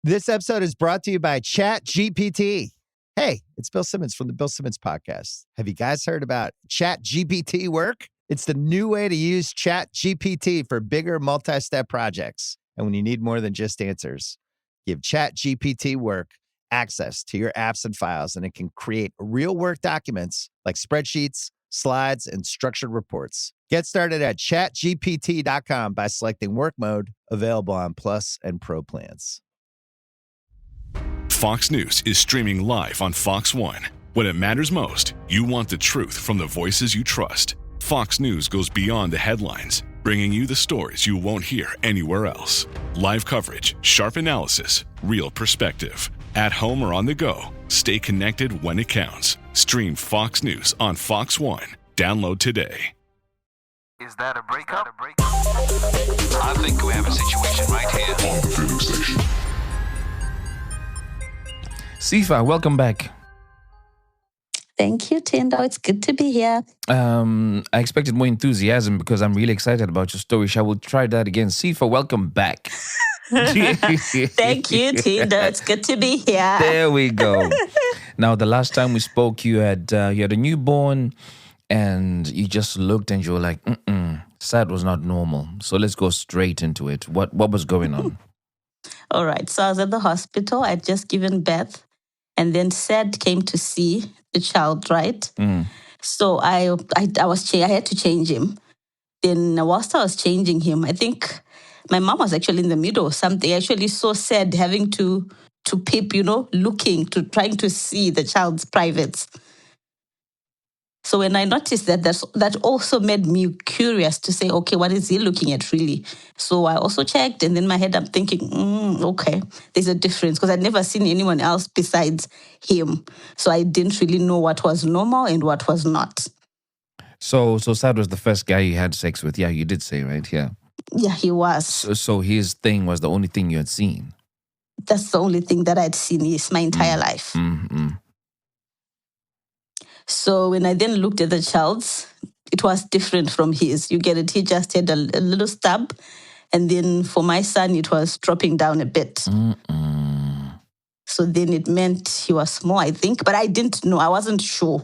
This episode is brought to you by ChatGPT. Hey, it's Bill Simmons from the Bill Simmons Podcast. Have you guys heard about ChatGPT work? It's the new way to use ChatGPT for bigger multi-step projects. And when you need more than just answers, give ChatGPT work access to your apps and files, and it can create real work documents like spreadsheets, slides, and structured reports. Get started at chatgpt.com by selecting work mode, available on Plus and Pro plans. Fox News is streaming live on Fox One. When it matters most, you want the truth from the voices you trust. Fox News goes beyond the headlines, bringing you the stories you won't hear anywhere else. Live coverage, sharp analysis, real perspective. At home or on the go, stay connected when it counts. Stream Fox News on Fox One. Download today. Is that a breakup? I think we have a situation right here. On the filling station. Sifa, welcome back. Thank you, Tindo. It's good to be here. I expected more enthusiasm because I'm really excited about your story. Shall we try that again? Sifa, welcome back. Thank you, Tindo. It's good to be here. There we go. Now, the last time we spoke, you had a newborn, and you just looked and you were like, Sad was not normal. So let's go straight into it. What was going on? All right. So I was at the hospital. I'd just given birth. And then Sad came to see the child, right? So I had to change him. Then whilst I was changing him, I think my mom was actually in the middle of something. I actually saw Sad having to peep, trying to see the child's privates. So when I noticed that also made me curious to say, okay, what is he looking at really? So I also checked, and in my head I'm thinking, okay, there's a difference because I'd never seen anyone else besides him. So I didn't really know what was normal and what was not. So Sad was the first guy you had sex with. Yeah, you did say, right? Yeah. Yeah, he was. So his thing was the only thing you had seen? That's the only thing that I'd seen my entire life. Mm-hmm. So when I then looked at the child's, it was different from his. You get it? He just had a little stub. And then for my son, it was dropping down a bit. So then it meant he was small, I think. But I didn't know. I wasn't sure.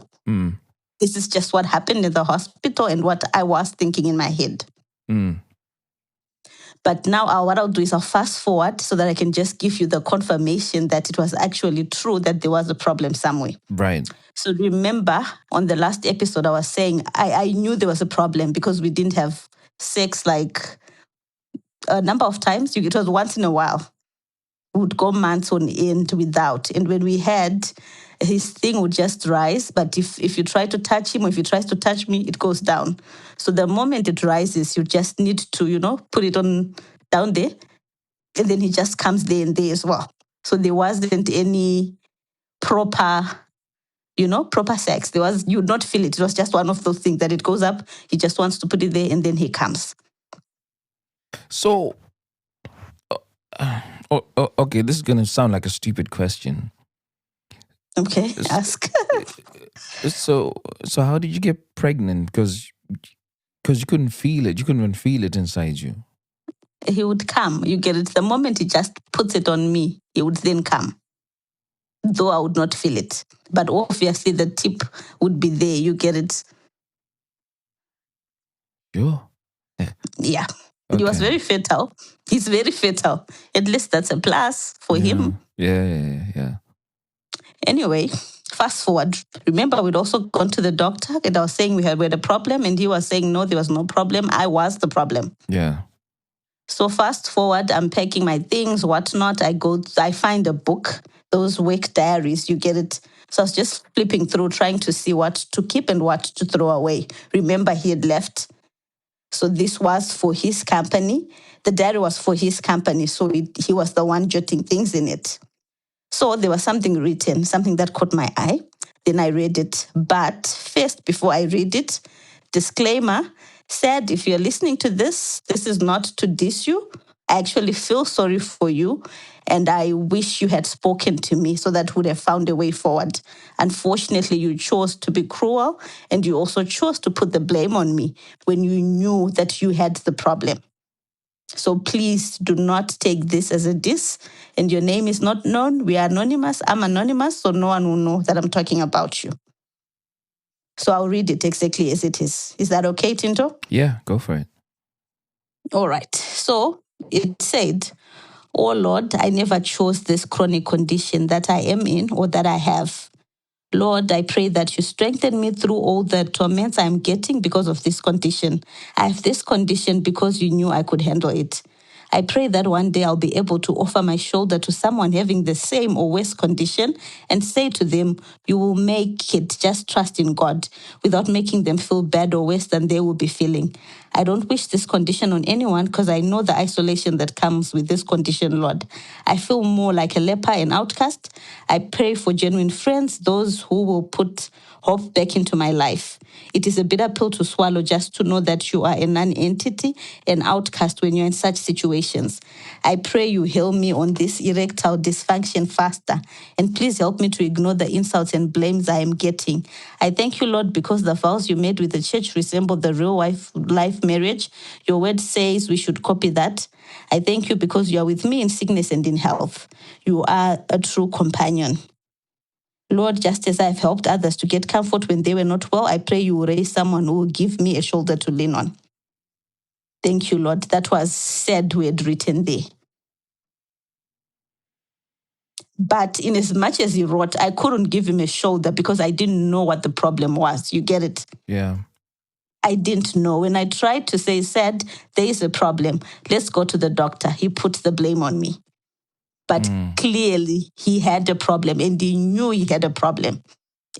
This is just what happened in the hospital and what I was thinking in my head. But now what I'll do is I'll fast forward so that I can just give you the confirmation that it was actually true that there was a problem somewhere. Right. So remember, on the last episode, I was saying I knew there was a problem because we didn't have sex like a number of times. It was once in a while. We would go months on end without. And when we had, his thing would just rise. But if you try to touch him or if he tries to touch me, it goes down. So the moment it rises, you just need to, put it on down there. And then he just comes there and there as well. So there wasn't any proper sex. You would not feel it. It was just one of those things that it goes up. He just wants to put it there and then he comes. So, okay, this is going to sound like a stupid question. Okay, ask. So how did you get pregnant? Because you couldn't feel it. You couldn't even feel it inside you. He would come. You get it. The moment he just puts it on me, he would then come. Though I would not feel it. But obviously the tip would be there. You get it? Sure. Yeah. Okay. He was very fertile. He's very fertile. At least that's a plus for him. Yeah. Anyway, fast forward. Remember, we'd also gone to the doctor and I was saying we had a problem and he was saying, no, there was no problem. I was the problem. Yeah. So fast forward, I'm packing my things, whatnot. I find a book, those work diaries, you get it. So I was just flipping through, trying to see what to keep and what to throw away. Remember, he had left. So this was for his company. The diary was for his company. So he was the one jotting things in it. So there was something written, something that caught my eye. Then I read it. But first, before I read it, disclaimer, Sad, if you're listening to this is not to diss you. I actually feel sorry for you. And I wish you had spoken to me so that would have found a way forward. Unfortunately, you chose to be cruel and you also chose to put the blame on me when you knew that you had the problem. So please do not take this as a diss. And your name is not known. We are anonymous. I'm anonymous, so no one will know that I'm talking about you. So I'll read it exactly as it is. Is that okay, Tinto? Yeah, go for it. All right. So it said, "Oh Lord, I never chose this chronic condition that I am in or that I have. Lord, I pray that you strengthen me through all the torments I'm getting because of this condition. I have this condition because you knew I could handle it. I pray that one day I'll be able to offer my shoulder to someone having the same or worse condition and say to them, you will make it, just trust in God, without making them feel bad or worse than they will be feeling. I don't wish this condition on anyone because I know the isolation that comes with this condition, Lord. I feel more like a leper and outcast. I pray for genuine friends, those who will put hope back into my life. It is a bitter pill to swallow just to know that you are a non-entity, an outcast when you're in such situations. I pray you heal me on this erectile dysfunction faster, and please help me to ignore the insults and blames I am getting. I thank you, Lord, because the vows you made with the church resemble the real life marriage. Your word says we should copy that. I thank you because you are with me in sickness and in health. You are a true companion. Lord, just as I've helped others to get comfort when they were not well, I pray you will raise someone who will give me a shoulder to lean on. Thank you, Lord. That was Sad we had written there. But in as much as he wrote, I couldn't give him a shoulder because I didn't know what the problem was. You get it? Yeah. I didn't know. When I tried to say, Sad, there is a problem. Let's go to the doctor. He put the blame on me. But clearly he had a problem and he knew he had a problem.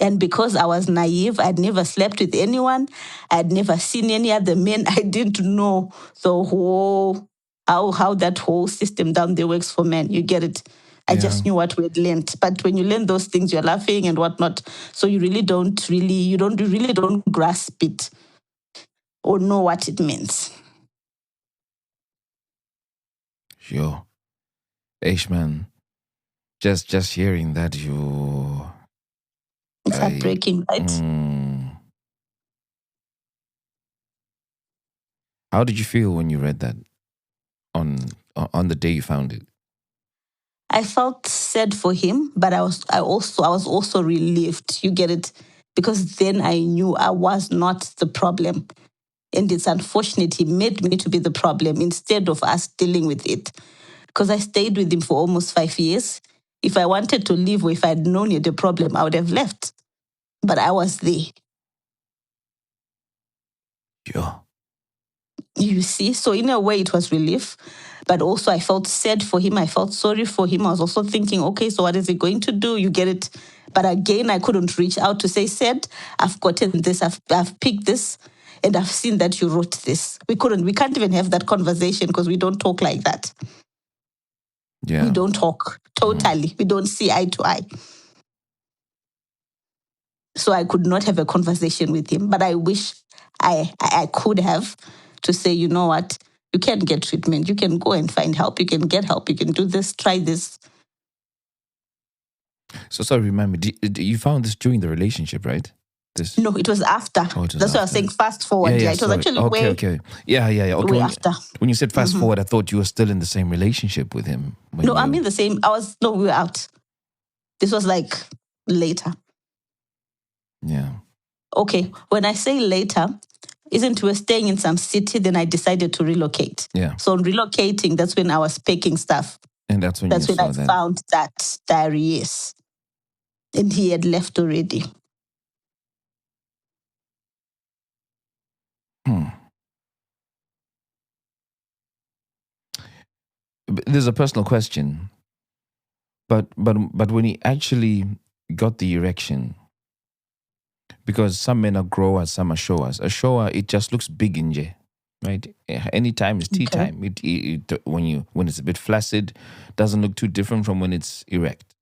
And because I was naive, I'd never slept with anyone. I'd never seen any other men. I didn't know the whole, how that whole system down there works for men. You get it? I just knew what we had learned. But when you learn those things, you're laughing and whatnot. So you really don't grasp it or know what it means. Sure. Ishman, just hearing that you... It's heartbreaking, right? How did you feel when you read that on the day you found it? I felt sad for him, but I was also relieved. You get it? Because then I knew I was not the problem. And it's unfortunate he made me to be the problem instead of us dealing with it. Because I stayed with him for almost 5 years. If I wanted to leave or if I had known he had a problem, I would have left. But I was there. Sure. You see? So in a way, it was relief. But also I felt sad for him. I felt sorry for him. I was also thinking, okay, so what is he going to do? You get it? But again, I couldn't reach out to say, Sad, I've gotten this, I've picked this, and I've seen that you wrote this. We can't even have that conversation because we don't talk like that. Yeah. We don't talk totally. We don't see eye to eye. So I could not have a conversation with him. But I wish I could have to say, you know what? You can get treatment. You can go and find help. You can get help. You can do this, try this. So sorry, remember, you found this during the relationship, right? This. No, it was after. Oh, it was That's why I was saying fast forward. Yeah, it was actually way okay. Yeah. Okay. way after. When you said fast forward, I thought you were still in the same relationship with him. No, I'm in the same. We were out. This was like later. Yeah. Okay, when I say later, isn't we were staying in some city, then I decided to relocate. Yeah. So on relocating, that's when I was packing stuff. And that's when I found that diary, yes. And he had left already. There's a personal question. But when he actually got the erection, because some men are growers, some are showers. A shower, it just looks big in J, right? Anytime is tea time. When it's a bit flaccid, doesn't look too different from when it's erect.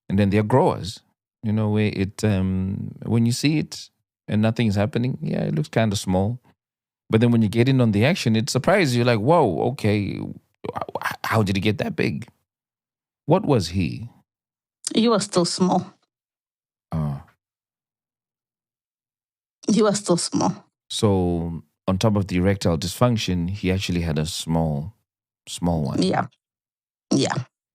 And then there are growers, where it when you see it and nothing is happening, yeah, it looks kind of small. But then when you get in on the action, it surprises you. Like, whoa, okay, how did he get that big? What was he? You were still small. Oh. You were still small. So on top of the erectile dysfunction, he actually had a small one. Yeah.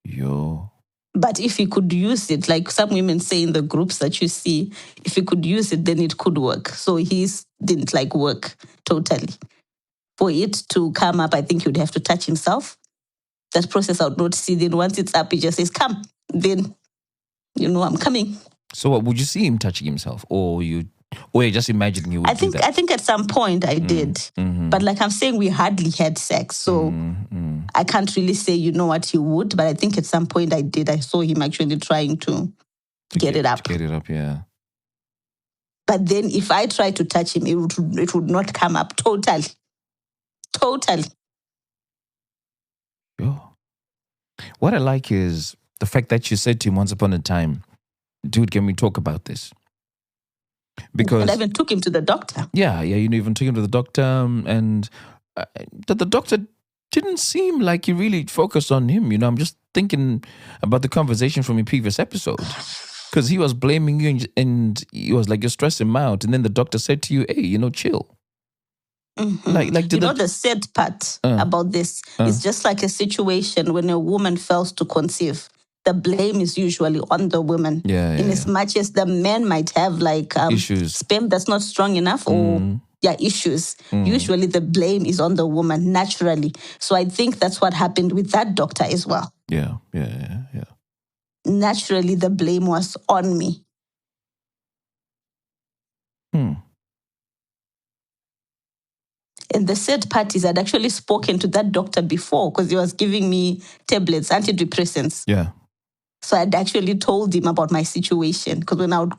Yo. But if he could use it, like some women say in the groups that you see, if he could use it, then it could work. So his didn't work totally. For it to come up, I think he would have to touch himself. That process I would not see. Then once it's up, he just says, come. Then, I'm coming. So what, would you see him touching himself? Or you're just imagining you would do that? I think at some point I did. Mm-hmm. But like I'm saying, we hardly had sex. So I can't really say, what he would. But I think at some point I did. I saw him actually trying to get it up. To get it up, yeah. But then if I try to touch him, it would not come up totally. Totally. Yo. What I like is the fact that you said to him once upon a time, dude, can we talk about this? Because and I even took him to the doctor. Yeah, you even took him to the doctor, and the doctor didn't seem like he really focused on him. I'm just thinking about the conversation from your previous episode, because he was blaming you, and he was like, you're stressing him out, and then the doctor said to you, hey, chill. Mm-hmm. The sad part about this is just like a situation when a woman fails to conceive. The blame is usually on the woman. In as much as the man might have issues, sperm that's not strong enough or issues. Usually the blame is on the woman naturally. So I think that's what happened with that doctor as well. Yeah. Naturally the blame was on me. And the sad part is I'd actually spoken to that doctor before because he was giving me tablets, antidepressants. Yeah. So I'd actually told him about my situation because when I would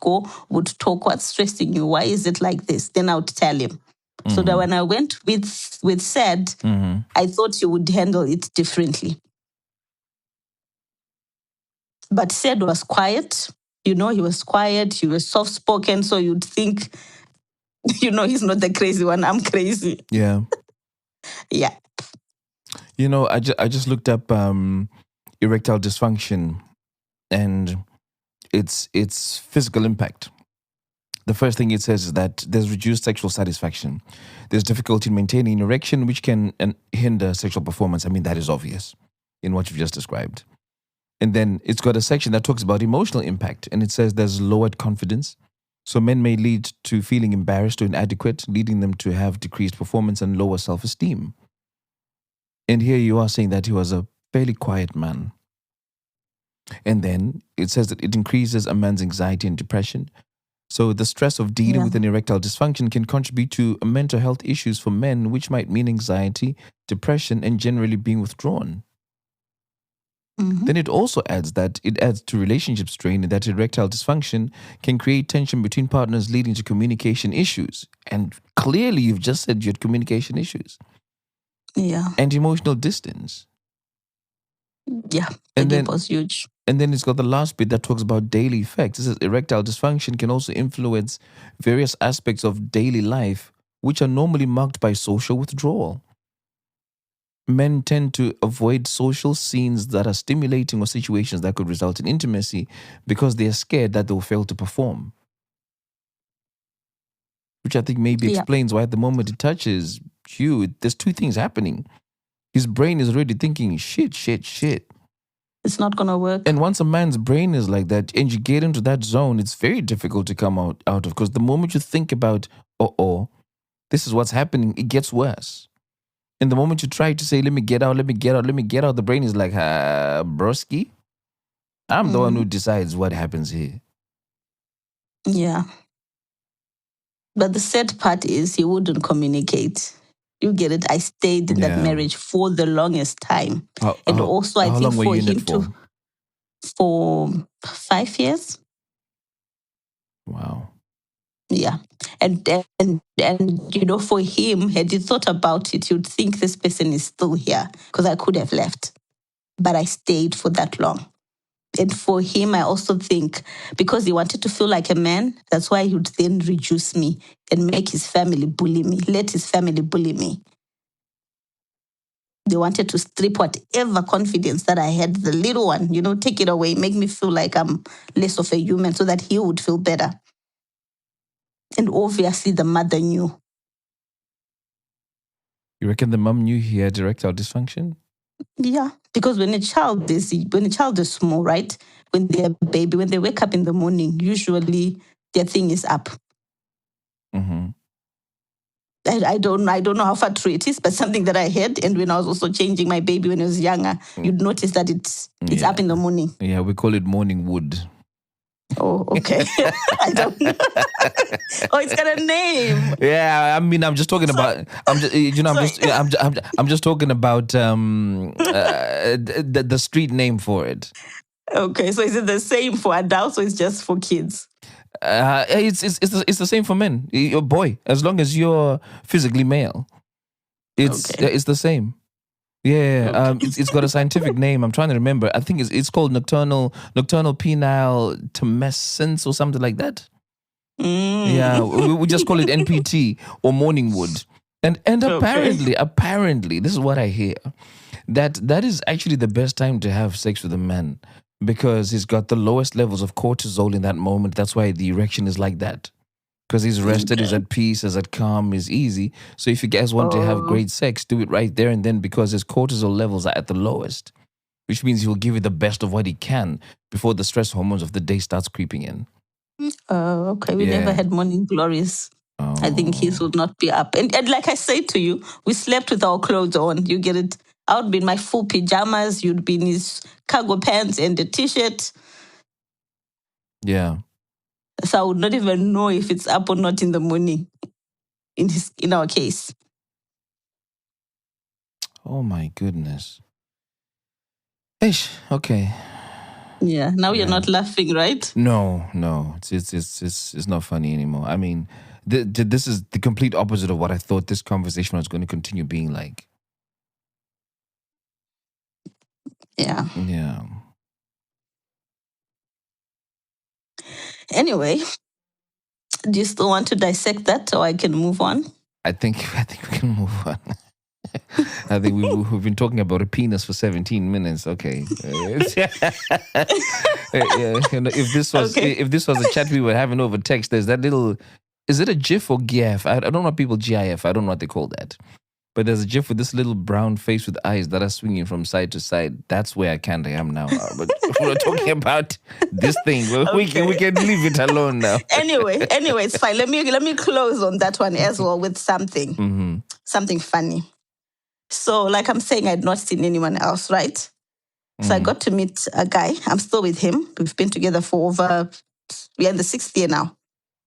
talk, what's stressing you? Why is it like this? Then I would tell him. So that when I went with Sad, I thought he would handle it differently. But Sad was quiet. He was quiet. He was soft-spoken. So you'd think, he's not the crazy one. I'm crazy. Yeah. Yeah. I just looked up erectile dysfunction and its physical impact. The first thing it says is that there's reduced sexual satisfaction. There's difficulty in maintaining an erection, which can hinder sexual performance. I mean, that is obvious in what you've just described. And then it's got a section that talks about emotional impact, and it says there's lowered confidence. So men may lead to feeling embarrassed or inadequate, leading them to have decreased performance and lower self-esteem. And here you are saying that he was a fairly quiet man. And then it says that it increases a man's anxiety and depression. So the stress of dealing with an erectile dysfunction can contribute to mental health issues for men, which might mean anxiety, depression, and generally being withdrawn. Then it also adds that it adds to relationship strain and that erectile dysfunction can create tension between partners, leading to communication issues. And clearly you've just said you had communication issues. Yeah. And emotional distance. Yeah, and then it was huge. And then it's got the last bit that talks about daily effects. It says erectile dysfunction can also influence various aspects of daily life, which are normally marked by social withdrawal. Men tend to avoid social scenes that are stimulating or situations that could result in intimacy because they are scared that they'll fail to perform. Which I think maybe explains why at the moment it touches you, there's two things happening. His brain is already thinking, shit. It's not going to work. And once a man's brain is like that and you get into that zone, it's very difficult to come out of, because the moment you think about, this is what's happening, it gets worse. And the moment you try to say, let me get out, the brain is like, broski, I'm the one who decides what happens here. Yeah. But the sad part is he wouldn't communicate. You get it? I stayed in that marriage for the longest time. And also I think for him to... For 5 years. Wow. Yeah. And for him, had he thought about it, you'd think this person is still here because I could have left. But I stayed for that long. And for him, I also think because he wanted to feel like a man, that's why he would then reduce me and make his family bully me, let his family bully me. They wanted to strip whatever confidence that I had, the little one, take it away, make me feel like I'm less of a human so that he would feel better. And obviously the mother knew. You reckon the mum knew he had erectile dysfunction? Yeah, because when a child is small, right? When they're a baby, when they wake up in the morning, usually their thing is up. Mm-hmm. I don't know how far true it is, but something that I heard. And when I was also changing my baby when I was younger, you'd notice that it's up in the morning. Yeah, we call it morning wood. Oh, okay. I don't know. Oh, it's got a name. Yeah, I mean, I'm just talking about. I'm just talking about the street name for it. Okay, so is it the same for adults or it's just for kids? It's the same for men. You're a boy, as long as you're physically male. It's the same. Yeah, it's got a scientific name. I'm trying to remember. I think it's called nocturnal penile tumescence or something like that. Yeah, we just call it NPT or morning wood. And apparently, this is what I hear, that is actually the best time to have sex with a man because he's got the lowest levels of cortisol in that moment. That's why the erection is like that. Because he's rested, he's at peace, he's at calm, he's easy. So if you guys want to have great sex, do it right there and then because his cortisol levels are at the lowest, which means he will give you the best of what he can before the stress hormones of the day starts creeping in. Oh, okay. We never had morning glories. I think his would not be up. And like I say to you, we slept with our clothes on. You get it? I would be in my full pajamas. You'd be in his cargo pants and a t-shirt. Yeah. So I would not even know if it's up or not in the morning, in our case. Oh my goodness. Ish, okay. Yeah, now you're not laughing, right? No. It's not funny anymore. I mean, this is the complete opposite of what I thought this conversation was going to continue being like. Yeah. Yeah. Anyway, do you still want to dissect that or I can move on? I think we can move on. I think we've been talking about a penis for 17 minutes. Okay. If this was a chat we were having over text, there's that little. Is it a GIF or GIF? I don't know what people GIF. I don't know what they call that. But there's a GIF with this little brown face with eyes that are swinging from side to side. That's where I am now. But we're talking about this thing. We can leave it alone now. Anyway, it's fine. Let me close on that one as well with something, something funny. So, like I'm saying, I'd not seen anyone else, right? So I got to meet a guy. I'm still with him. We've been together for we're in the 6th year now.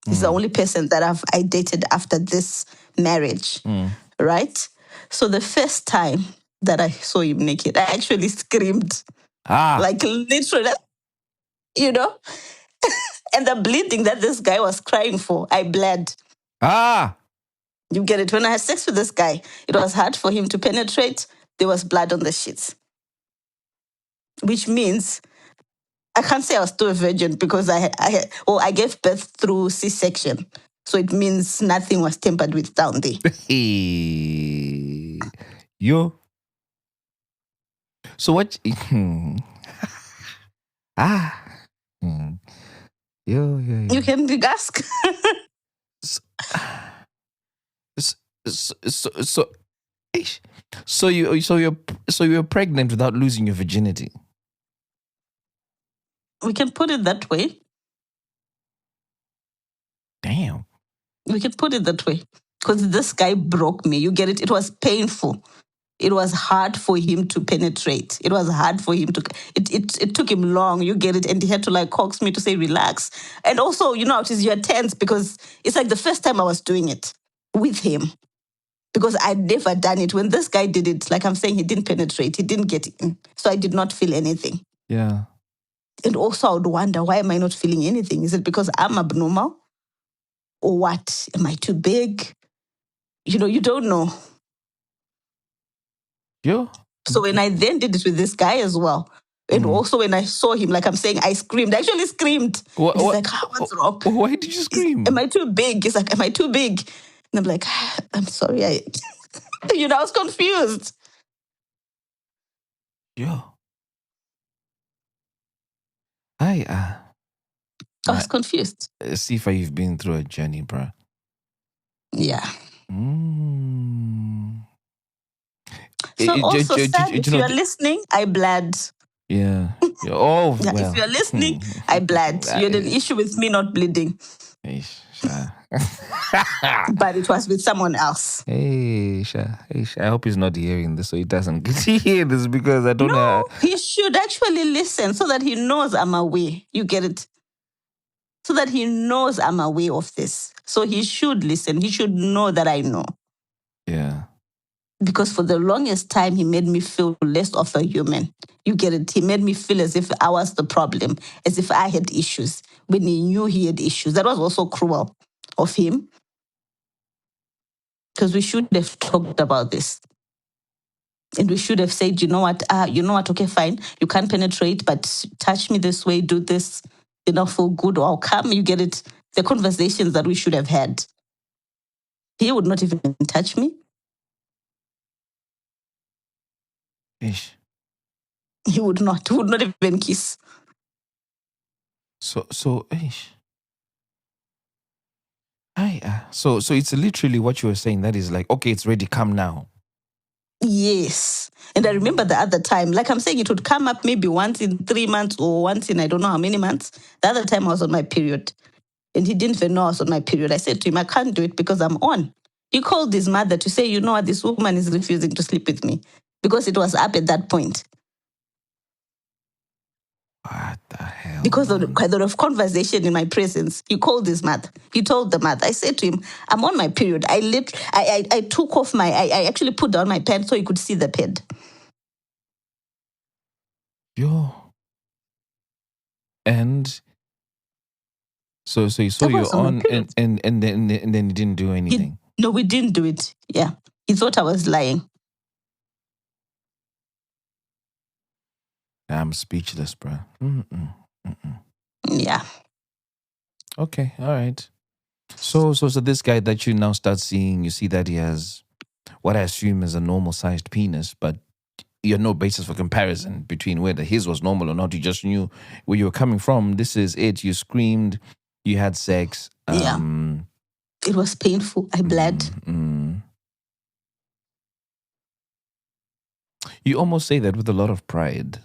He's the only person that I dated after this marriage, right? So the first time that I saw him naked, I actually screamed. Like literally, you know? And the bleeding that this guy was crying for, I bled. You get it? When I had sex with this guy, it was hard for him to penetrate. There was blood on the sheets. Which means I can't say I was still a virgin because I gave birth through C-section. So it means nothing was tampered with down there. Yo. So what? Yo. You can ask. So you're pregnant without losing your virginity. We can put it that way. Damn. We can put it that way. Because this guy broke me. You get it? It was painful. It was hard for him to penetrate. It was hard for him to... It took him long. You get it? And he had to coax me to say, relax. And also, you're tense because it's like the first time I was doing it with him. Because I'd never done it. When this guy did it, like I'm saying, he didn't penetrate. He didn't get in. So I did not feel anything. Yeah. And also I would wonder, why am I not feeling anything? Is it because I'm abnormal? Or what? Am I too big? You don't know. Yeah. So when I then did it with this guy as well, and also when I saw him, like I'm saying, I screamed. I actually screamed. He's like, what's wrong? Why did you scream? Am I too big? He's like, am I too big? And I'm like, I'm sorry. I was confused. Yeah. I was confused. See if you've been through a journey, bro. Yeah. So also, Sad, if you know, you are listening, I bled. yeah. Oh, Yeah, well. if you're listening, I bled. You had an issue with me not bleeding, but it was with someone else. Hey, I hope he's not hearing this so he doesn't hear this because I don't know. No, he should actually listen so that he knows I'm aware. You get it? So that he knows I'm aware of this. So he should listen. He should know that I know. Yeah. Because for the longest time, he made me feel less of a human. You get it? He made me feel as if I was the problem, as if I had issues, when he knew he had issues. That was also cruel of him. Because we should have talked about this. And we should have said, you know what, okay, fine. You can't penetrate, but touch me this way, do this, feel good, or I'll come. You get it? The conversations that we should have had. He would not even touch me. Ish. He would not even kiss. So, ish. So it's literally what you were saying. That is like, okay, it's ready. Come now. Yes. And I remember the other time, like I'm saying, it would come up maybe once in 3 months or once in I don't know how many months. The other time I was on my period. And he didn't even know I was on my period. I said to him, I can't do it because I'm on. He called his mother to say, you know what, this woman is refusing to sleep with me. Because it was up at that point. What the hell? Because of quite a lot of conversation in my presence. He called his mother. He told the mother. I said to him, I'm on my period. I took off I actually put down my pants so he could see the pad. Yo. And so you saw you on and then you didn't do anything. No, we didn't do it. Yeah. He thought I was lying. I'm speechless, bro. Yeah. Okay, all right. So this guy that you now start seeing, you see that he has what I assume is a normal sized penis, but you had no basis for comparison between whether his was normal or not. You just knew where you were coming from. This is it. You screamed. You had sex. Yeah. It was painful. I bled. You almost say that with a lot of pride.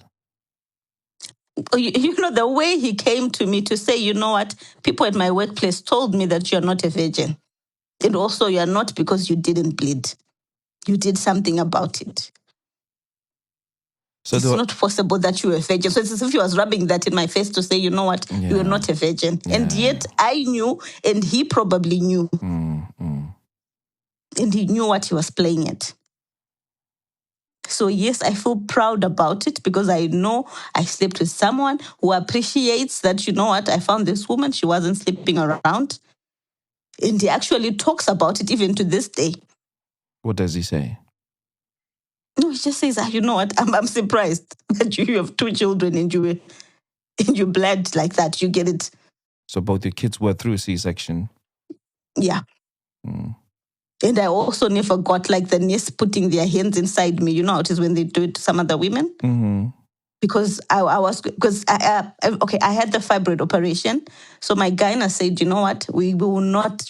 You know, the way he came to me to say, you know what, people at my workplace told me that you're not a virgin. And also you're not because you didn't bleed. You did something about it. So it's not possible that you were a virgin. So it's as if he was rubbing that in my face to say, you know what, you were not a virgin. Yeah. And yet I knew, and he probably knew. And he knew what he was playing at. So yes, I feel proud about it because I know I slept with someone who appreciates that, you know what, I found this woman, she wasn't sleeping around. And he actually talks about it even to this day. What does he say? No, he just says, you know what, I'm surprised that you have 2 children and you bled like that. You get it? So both your kids were through C-section? Yeah. And I also never got like the nurse putting their hands inside me. You know how it is when they do it to some other women? Mm-hmm. Because I had the fibroid operation. So my gyna said, you know what, you will not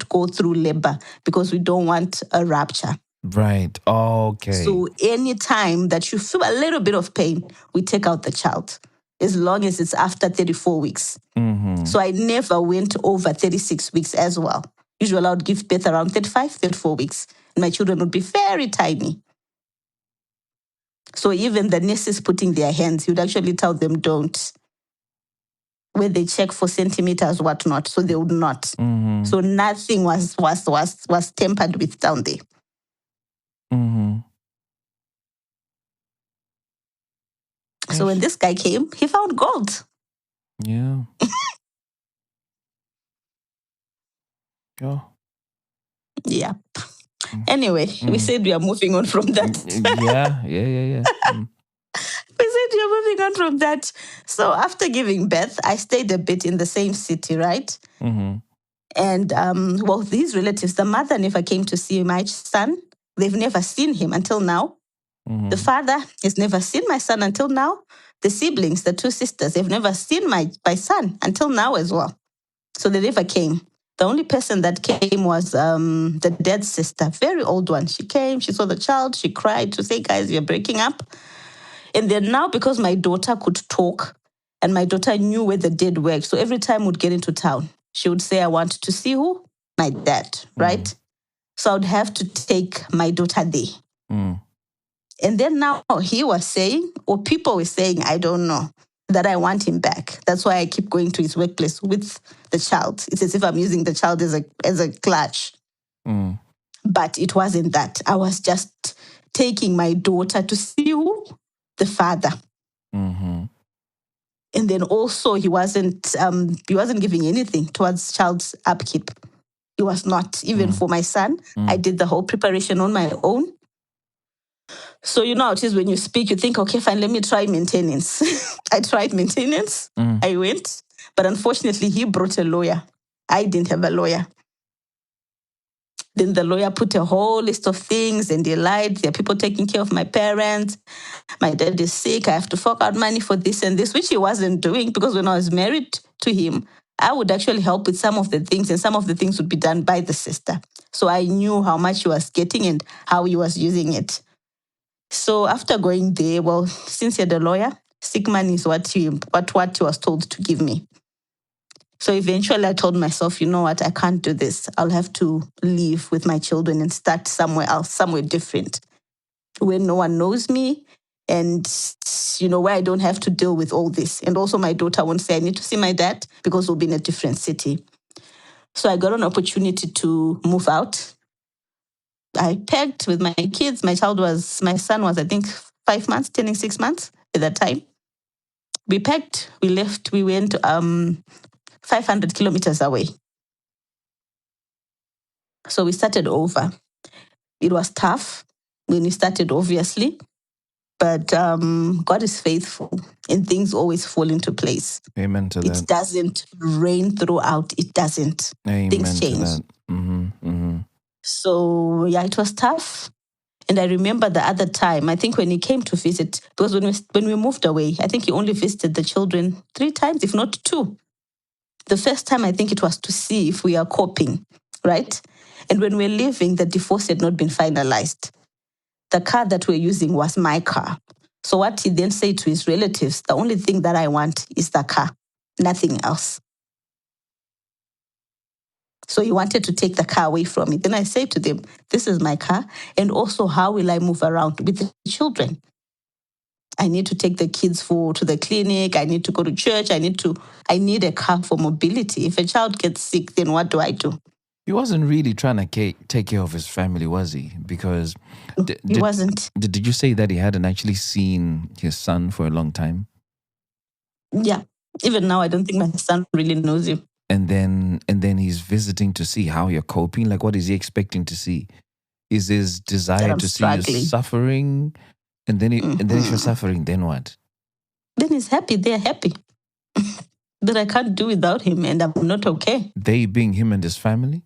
go through labor because we don't want a rupture. Right. Oh, okay. So anytime that you feel a little bit of pain, we take out the child, as long as it's after 34 weeks. Mm-hmm. So I never went over 36 weeks as well. Usually I would give birth around 35, 34 weeks. And my children would be very tiny. So even the nurses putting their hands, you'd actually tell them don't. When they check for centimeters, whatnot, so they would not. Mm-hmm. So nothing was tampered with down there. Mm-hmm. So when this guy came, he found gold. Yeah. Yeah. Anyway, we said we are moving on from that. Yeah. We said we are moving on from that. So after giving birth, I stayed a bit in the same city, right? Mm-hmm. And, these relatives, the mother never came to see my son. They've never seen him until now. Mm-hmm. The father has never seen my son until now. The siblings, the 2 sisters, they've never seen my son until now as well. So they never came. The only person that came was the dead sister, very old one. She came, she saw the child, she cried to say, guys, you're breaking up. And then now, because my daughter could talk and my daughter knew where the dead worked, so every time we'd get into town, she would say, I want to see who? My dad, right? So I would have to take my daughter there. And then now he was saying, or people were saying, I don't know, that I want him back. That's why I keep going to his workplace with the child. It's as if I'm using the child as a clutch. But it wasn't that. I was just taking my daughter to see who? The father. And then also he wasn't giving anything towards child's upkeep. He was not. Even for my son, I did the whole preparation on my own. So you know how it is when you speak, you think, okay, fine, let me try maintenance. I tried maintenance. I went. But unfortunately, he brought a lawyer. I didn't have a lawyer. Then the lawyer put a whole list of things and he lied. There are people taking care of my parents. My dad is sick. I have to fork out money for this and this, which he wasn't doing because when I was married to him, I would actually help with some of the things and some of the things would be done by the sister. So I knew how much he was getting and how he was using it. So after going there, well, since he had a lawyer, sick money is what he was told to give me. So eventually I told myself, you know what, I can't do this. I'll have to leave with my children and start somewhere else, somewhere different, where no one knows me and, you know, where I don't have to deal with all this. And also my daughter won't say I need to see my dad because we'll be in a different city. So I got an opportunity to move out. I packed with my kids. My son was, I think, 5 months, turning 6 months at that time. We packed, we left, we went 500 kilometers away. So we started over. It was tough when we started, obviously, but God is faithful and things always fall into place. Amen to that. It doesn't rain throughout. It doesn't. Amen things change. To that. So, yeah, it was tough. And I remember the other time, I think when he came to visit, because when we moved away, I think he only visited the children 3 times, if not 2. The first time, I think it was to see if we are coping, right? And when we're leaving, the divorce had not been finalized. The car that we're using was my car. So what he then said to his relatives, the only thing that I want is the car, nothing else. So he wanted to take the car away from me. Then I said to them, this is my car. And also, how will I move around with the children? I need to take the kids to the clinic. I need to go to church. I need a car for mobility. If a child gets sick, then what do I do? He wasn't really trying to take care of his family, was he? Because he wasn't. Did you say that he hadn't actually seen his son for a long time? Yeah. Even now, I don't think my son really knows him. And then he's visiting to see how you're coping. Like, what is he expecting to see? Is his desire to see you suffering? And then if you're suffering, then what? Then he's happy. They're happy. But I can't do without him, and I'm not okay. They being him and his family?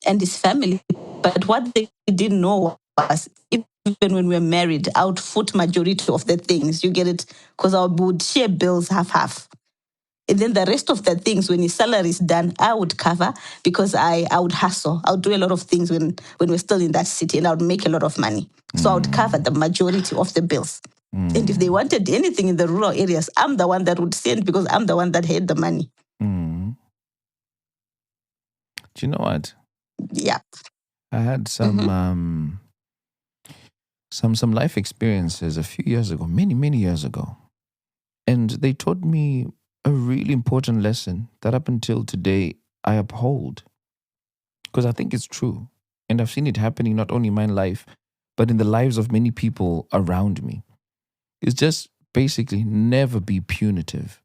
And his family. But what they didn't know was, even when we were married, I would foot majority of the things. You get it? Because I would share bills half. And then the rest of the things, when his salary is done, I would cover because I would hustle. I would do a lot of things when we're still in that city and I would make a lot of money. So I would cover the majority of the bills. And if they wanted anything in the rural areas, I'm the one that would send because I'm the one that had the money. Do you know what? Yeah. I had some life experiences a few years ago, many years ago. And they taught me a really important lesson that up until today I uphold. Because I think it's true. And I've seen it happening not only in my life, but in the lives of many people around me. It's just basically never be punitive.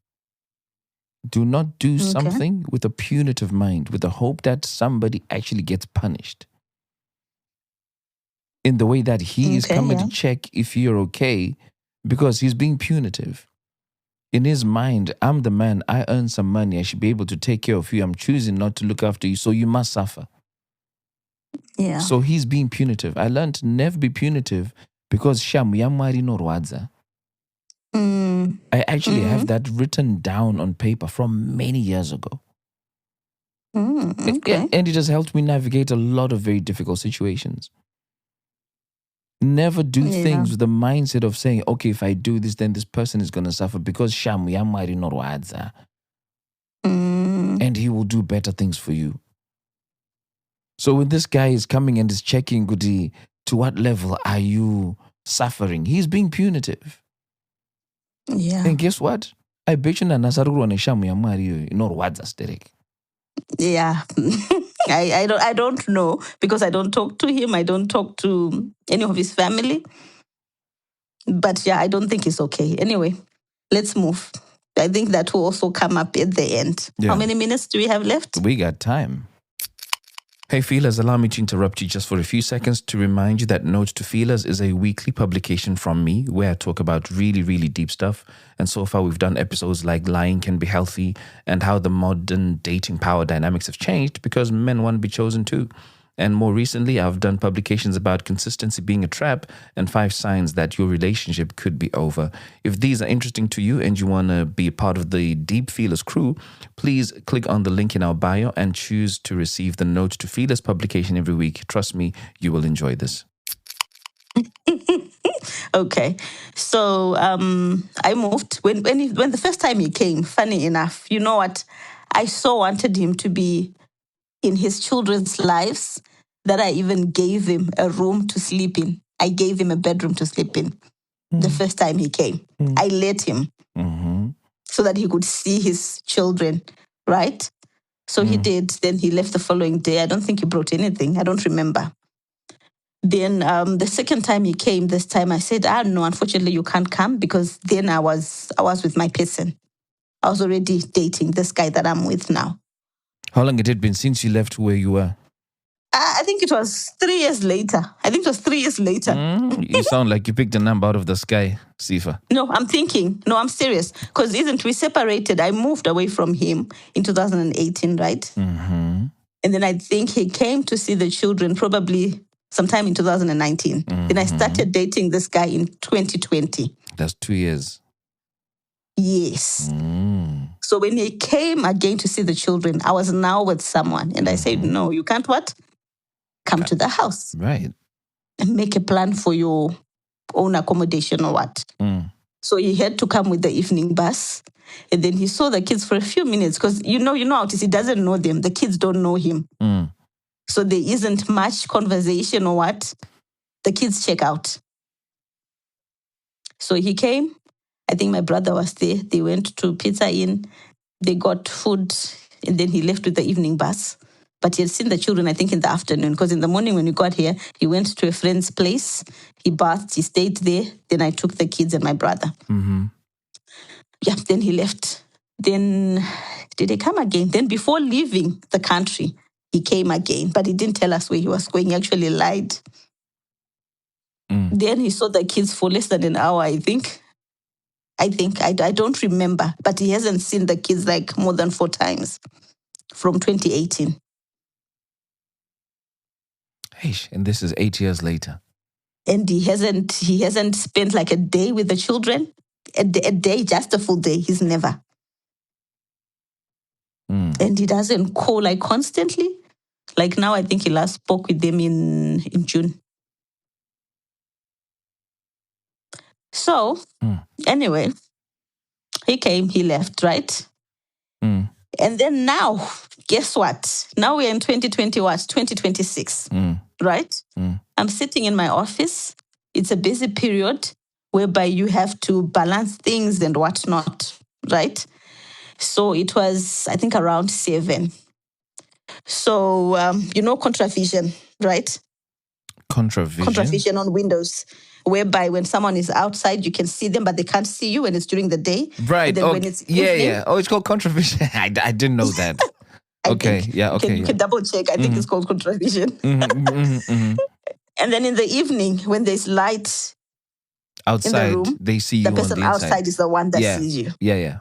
Do not do something with a punitive mind, with the hope that somebody actually gets punished. In the way that he is coming to check if you're okay, because he's being punitive. In his mind, I'm the man, I earn some money, I should be able to take care of you. I'm choosing not to look after you, so you must suffer. Yeah. So he's being punitive. I learned to never be punitive because shamu yamwari no rwadza. I actually have that written down on paper from many years ago. Okay. And it has helped me navigate a lot of very difficult situations. Never do things with the mindset of saying, okay, if I do this, then this person is going to suffer because shamu yamari norwadza. And he will do better things for you. So when this guy is coming and is checking, Gudi, to what level are you suffering? He's being punitive. Yeah. And guess what? I bet you na nasaruru ne shamu yamari norwadza sterek. Yeah. I don't know because I don't talk to him. I don't talk to any of his family. But yeah, I don't think it's okay. Anyway, let's move. I think that will also come up at the end. Yeah. How many minutes do we have left? We got time. Hey Feelers, allow me to interrupt you just for a few seconds to remind you that Note to Feelers is a weekly publication from me where I talk about really, really deep stuff. And so far we've done episodes like lying can be healthy and how the modern dating power dynamics have changed because men want to be chosen too. And more recently, I've done publications about consistency being a trap and 5 signs that your relationship could be over. If these are interesting to you and you want to be a part of the Deep Feelers crew, please click on the link in our bio and choose to receive the Note to Feelers publication every week. Trust me, you will enjoy this. Okay. So I moved. When the first time he came, funny enough, you know what? I so wanted him to be in his children's lives that I even gave him a room to sleep in. I gave him a bedroom to sleep in the first time he came. I let him so that he could see his children, right? So he did. Then he left the following day. I don't think he brought anything. I don't remember. Then the second time he came, this time I said, no, unfortunately you can't come because then I was with my person. I was already dating this guy that I'm with now. How long had it been since you left where you were? I think it was 3 years later. You sound like you picked a number out of the sky, Sifa. No, I'm serious. Because isn't we separated? I moved away from him in 2018, right? Mm-hmm. And then I think he came to see the children probably sometime in 2019. Then I started dating this guy in 2020. That's 2 years. Yes. So when he came again to see the children, I was now with someone. And I said, no, you can't what? Come to the house. Right. And make a plan for your own accommodation or what. So he had to come with the evening bus. And then he saw the kids for a few minutes because you know how it is. He doesn't know them. The kids don't know him. So there isn't much conversation or what. The kids check out. So he came. I think my brother was there. They went to Pizza Inn. They got food. And then he left with the evening bus. But he had seen the children, I think, in the afternoon. Because in the morning when we got here, he went to a friend's place. He bathed. He stayed there. Then I took the kids and my brother. Yeah, then he left. Then did he come again? Then before leaving the country, he came again. But he didn't tell us where he was going. He actually lied. Then he saw the kids for less than an hour, I think. I don't remember. But he hasn't seen the kids like more than 4 times from 2018. And this is 8 years later. And he hasn't spent like a day with the children. A day, just a full day. He's never. And he doesn't call like constantly. Like now, I think he last spoke with them in June. So, anyway, he came, he left, right? And then now, guess what? Now we're in 2026, right? I'm sitting in my office. It's a busy period whereby you have to balance things and whatnot, right? So it was, I think, around 7. So, contravision, right? Contravision on windows, whereby when someone is outside, you can see them, but they can't see you when it's during the day. Right. And then when it's evening, Oh, it's called contravision. I didn't know that. Okay. You can double check. I think it's called contravision. And then in the evening, when there's light outside, in the room, they see you. The person outside is the one that sees you. Yeah.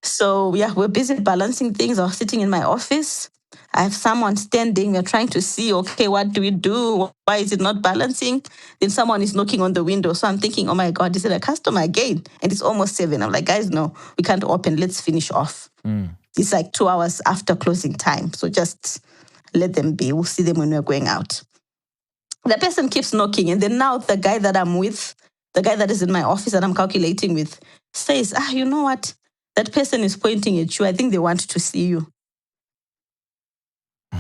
So we're busy balancing things. I was sitting in my office. I have someone standing. We're trying to see, okay, what do we do? Why is it not balancing? Then someone is knocking on the window. So I'm thinking, oh my God, is it a customer again? And it's almost 7. I'm like, guys, no, we can't open. Let's finish off. It's like 2 hours after closing time. So just let them be. We'll see them when we're going out. The person keeps knocking. And then now the guy that I'm with, the guy that is in my office that I'm calculating with, says, you know what? That person is pointing at you. I think they want to see you.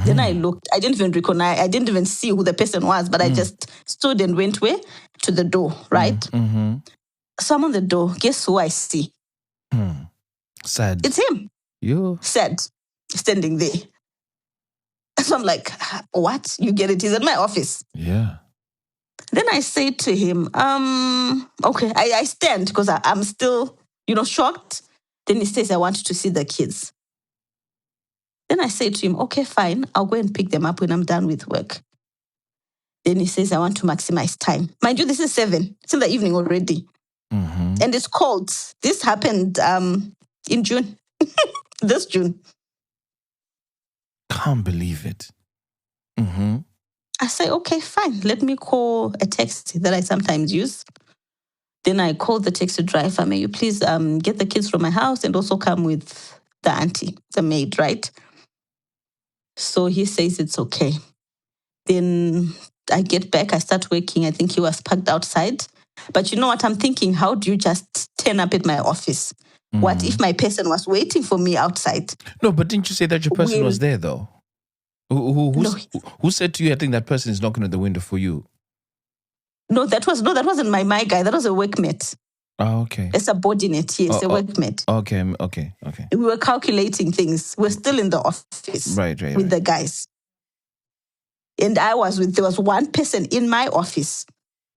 Then I looked. I didn't even recognize. I didn't even see who the person was, but I just stood and went where? To the door, right? Mm-hmm. So I'm on the door. Guess who I see? Sad. It's him. You. Sad, standing there. So I'm like, what? You get it? He's at my office. Yeah. Then I say to him, okay, I stand because I'm still, shocked. Then he says, I want to see the kids. Then I say to him, okay, fine. I'll go and pick them up when I'm done with work. Then he says, I want to maximize time. Mind you, this is 7. It's in the evening already. Mm-hmm. And it's cold. This happened in June. This June. Can't believe it. Mm-hmm. I say, okay, fine. Let me call a taxi that I sometimes use. Then I call the taxi driver. May you please get the kids from my house and also come with the auntie, the maid, right? So he says it's okay. Then I get back. I start working. I think he was parked outside. But you know what I'm thinking? How do you just turn up at my office? Mm-hmm. What if my person was waiting for me outside? No, but didn't you say that your person was there though? Who said to you, I think that person is knocking at the window for you? No, that wasn't my guy. That was a workmate. Oh, okay. A subordinate, yes, a workmate. Okay. We were calculating things. We're still in the office with the guys. And there was one person in my office.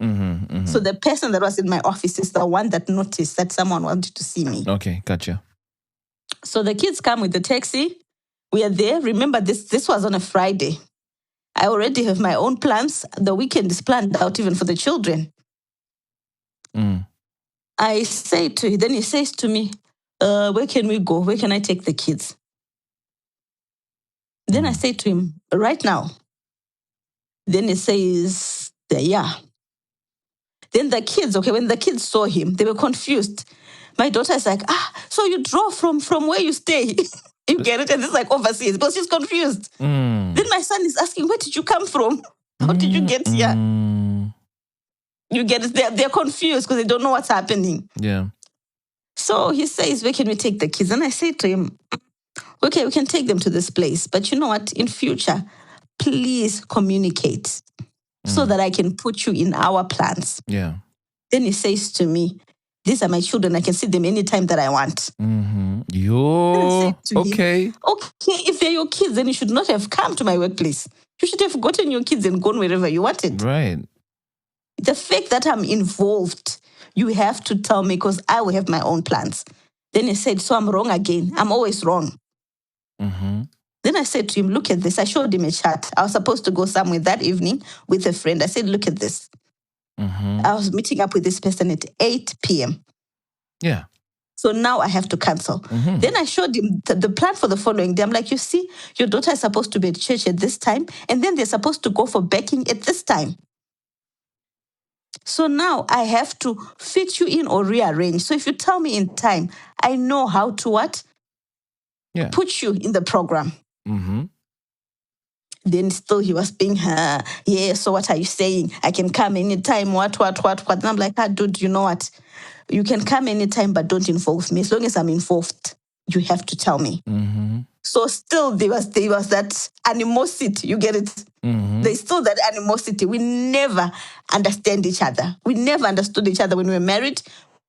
Mm-hmm, mm-hmm. So the person that was in my office is the one that noticed that someone wanted to see me. Okay, gotcha. So the kids come with the taxi. We are there. Remember, this was on a Friday. I already have my own plans. The weekend is planned out even for the children. I say to him, then he says to me, where can we go? Where can I take the kids? Then I say to him, right now. Then he says, yeah. Then the kids, when the kids saw him, they were confused. My daughter is like, so you drove from where you stay. You get it? And it's like overseas, but she's confused. Then my son is asking, where did you come from? How did you get here? You get it? They're confused because they don't know what's happening. Yeah. So he says, where can we take the kids? And I say to him, okay, we can take them to this place. But you know what? In future, please communicate so that I can put you in our plans. Yeah. Then he says to me, these are my children. I can see them anytime that I want. Mm-hmm. Okay, if they're your kids, then you should not have come to my workplace. You should have gotten your kids and gone wherever you wanted. Right. The fact that I'm involved, you have to tell me because I will have my own plans. Then he said, so I'm wrong again. I'm always wrong. Mm-hmm. Then I said to him, look at this. I showed him a chart. I was supposed to go somewhere that evening with a friend. I said, look at this. Mm-hmm. I was meeting up with this person at 8 p.m. Yeah. So now I have to cancel. Mm-hmm. Then I showed him the plan for the following day. I'm like, you see, your daughter is supposed to be at church at this time, and then they're supposed to go for baking at this time. So now I have to fit you in or rearrange. So if you tell me in time, I know how to what? Yeah. Put you in the program. Mm-hmm. Then still he was being, so what are you saying? I can come anytime, what? And I'm like, dude, you know what? You can come anytime, but don't involve me. As long as I'm involved, you have to tell me. Mm-hmm. So still there was that animosity, you get it? Mm-hmm. There's still that animosity. We never understand each other. We never understood each other when we were married.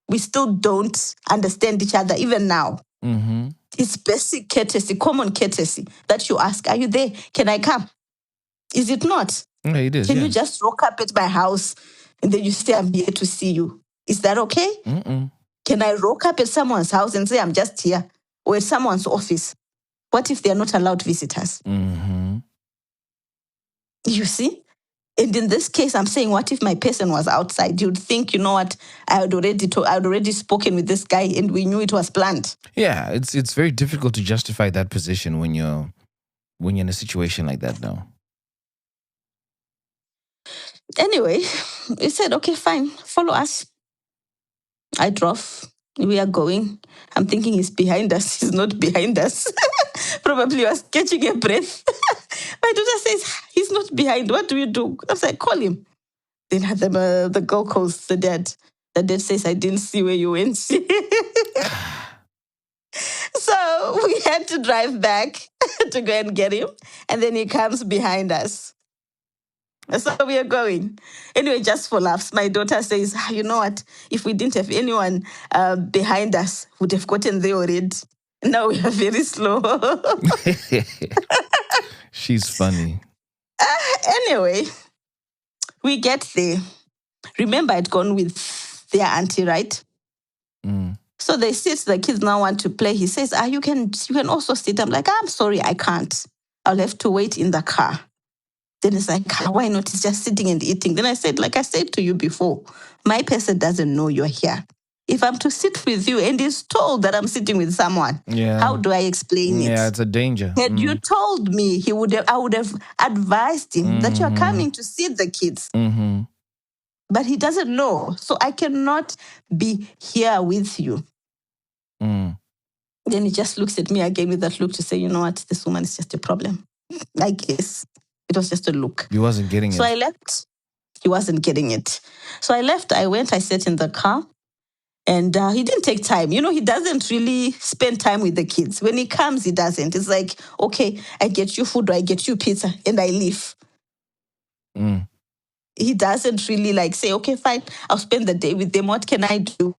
We still don't understand each other, even now. Mm-hmm. It's basic courtesy, common courtesy that you ask, are you there? Can I come? Is it not? Yeah, it is. Can you just rock up at my house and then you say, I'm here to see you? Is that okay? Mm-mm. Can I rock up at someone's house and say, I'm just here? Or at someone's office? What if they're not allowed visitors? Mm-hmm. You see? And in this case, I'm saying, what if my person was outside? You'd think, you know what? I had already spoken with this guy and we knew it was planned. Yeah, it's very difficult to justify that position when you're in a situation like that now. Anyway, he said, okay, fine, follow us. I drove. We are going. I'm thinking he's behind us. He's not behind us. Probably was catching a breath. My daughter says, he's not behind. What do we do? I was like, call him. Then the girl calls the dad. The dad says, I didn't see where you went. So we had to drive back to go and get him. And then he comes behind us. So we are going. Anyway, just for laughs, my daughter says, you know what? If we didn't have anyone behind us, would have gotten there already. Now we are very slow. She's funny. Anyway, we get there. Remember, I'd gone with their auntie, right? So they sit, the kids now want to play. He says, you can also sit. I'm like, I'm sorry, I can't. I'll have to wait in the car. Then it's like, why not? He's just sitting and eating. Then I said, like I said to you before, my person doesn't know you're here. If I'm to sit with you and he's told that I'm sitting with someone, how do I explain it? Yeah, it's a danger. Had you told me, I would have advised him that you are coming to see the kids. But he doesn't know. So I cannot be here with you. Then he just looks at me again with that look to say, you know what, this woman is just a problem. I guess. It was just a look. He wasn't getting it. So I left. He wasn't getting it. So I left. I went. I sat in the car. And he didn't take time. You know, he doesn't really spend time with the kids. When he comes, he doesn't. It's like, okay, I get you food or I get you pizza and I leave. He doesn't really like say, okay, fine, I'll spend the day with them. What can I do?